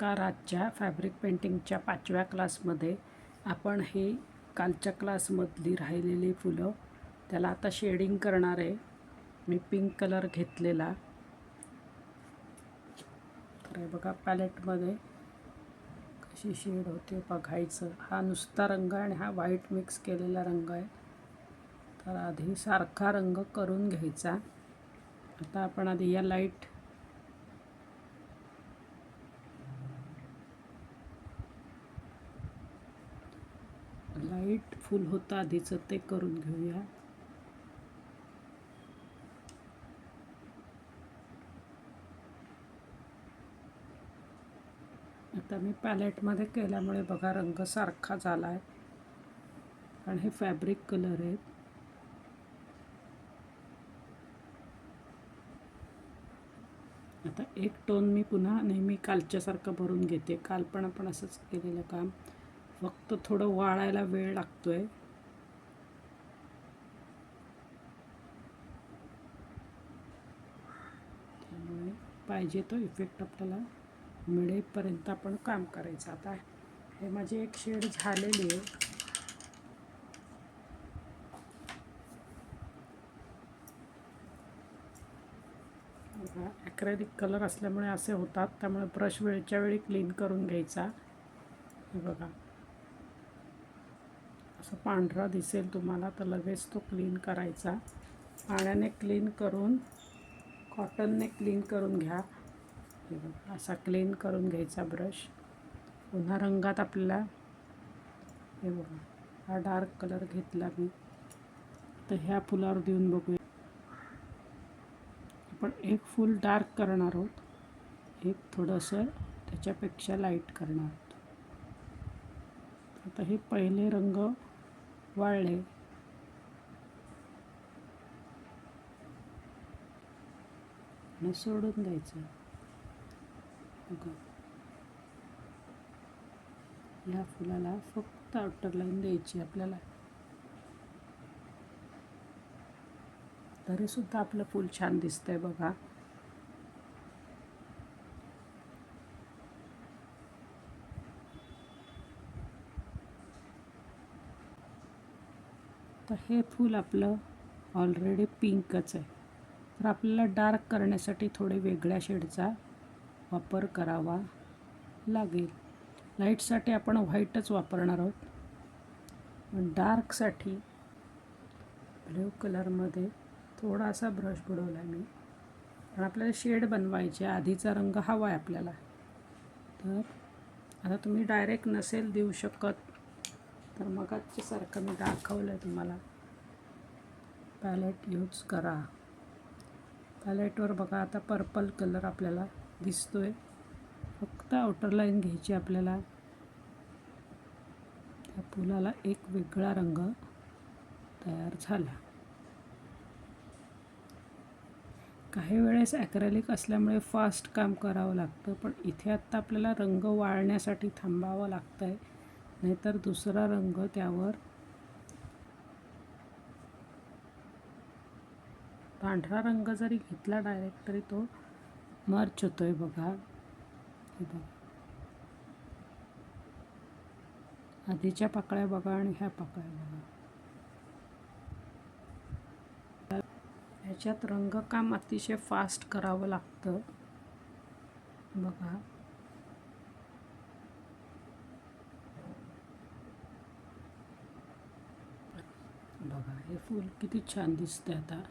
नमस्कार. आजच्या फॅब्रिक पेंटिंगच्या 5व्या क्लासमध्ये आपण ही कालच्या क्लासमधली राहिलेली फुलं त्याला आता शेडिंग करणार आहे. मी पिंक कलर घेतलेला, तर हे बघा पॅलेटमध्ये कशी शेड होते बघायचं. हा नुसता रंग आहे आणि हा व्हाईट मिक्स केलेला रंग आहे. तर आधी सारखा रंग करून घ्यायचा. आता आपण आधी या लाईट फुल होतं आधीचं ते करून घेऊया. आता मी पॅलेटमध्ये केल्यामुळे बघा रंग सारखा झाला आहे, कारण हे फॅब्रिक कलर आहेत. आता एक टोन मी पुन्हा नेहमी कालच्यासारखं भरून घेते. काल पण आपण असंच केलेलं काम, फक्त थोडं वाळायला वेळ लागतोय. त्यामुळे पाहिजे तो इफेक्ट आपल्याला मिळेपर्यंत आपण काम करायचं. आता हे माझी एक शेड झालेली आहे. ॲक्रेलिक कलर असल्यामुळे असे होतात, त्यामुळे ब्रश वेळच्या वेळी क्लीन करून घ्यायचा. हे बघा असं पांढरा दिसेल तुम्हाला, तर लगेच तो क्लीन करायचा. पाण्याने क्लीन करून, कॉटनने क्लीन करून घ्या. हे बघा असा क्लीन करून घ्यायचा ब्रश. पुन्हा रंगात आपल्याला हे बघा हा डार्क कलर घेतला मी, तर ह्या फुलावर देऊन बघूया. आपण एक फुल डार्क करणार आहोत, एक थोडंसं त्याच्यापेक्षा लाईट करणार आहोत. आता हे पहिले रंग वाळले, आणि सोडून द्यायचं. बघा ह्या फुलाला फक्त आउटर लाईन द्यायची आपल्याला, तरी सुद्धा आपलं फूल छान दिसतंय बघा. तर हे फूल आपलं ऑलरेडी पिंकच आहे, तर आपल्याला डार्क करण्यासाठी थोडे वेगळ्या शेडचा वापर करावा लागेल. लाईटसाठी आपण व्हाईटच वापरणार आहोत, पण डार्कसाठी ब्ल्यू कलरमध्ये थोडासा ब्रश बुडवला मी, कारण आपल्याला शेड बनवायचे. आधीचा रंग हवा आहे आपल्याला. तर आता तुम्ही डायरेक्ट नसेल देऊ शकत, तर मग सारखं मी दाखवलं आहे तुम्हाला, पॅलेट यूज करा. पॅलेटवर बघा आता पर्पल कलर आपल्याला दिसतोय. फक्त आउटर लाईन घ्यायची आपल्याला. त्या फुलाला एक वेगळा रंग तयार झाला. काही वेळेस ॲक्रेलिक असल्यामुळे फास्ट काम करावं लागतं, पण इथे आत्ता आपल्याला रंग वाळण्यासाठी थांबावं लागतं आहे, नाहीतर दुसरा रंग त्यावर पांढरा रंग जरी घेतला डायरेक्ट तरी तो मर्च होतोय. बघा हे बघा, आधीच्या पाकळ्या बघा आणि ह्या पाकळ्या बघा. ह्याच्यात रंगकाम अतिशय फास्ट करावं लागतं. बघा बघा हे फूल किती छान दिसतंय आता.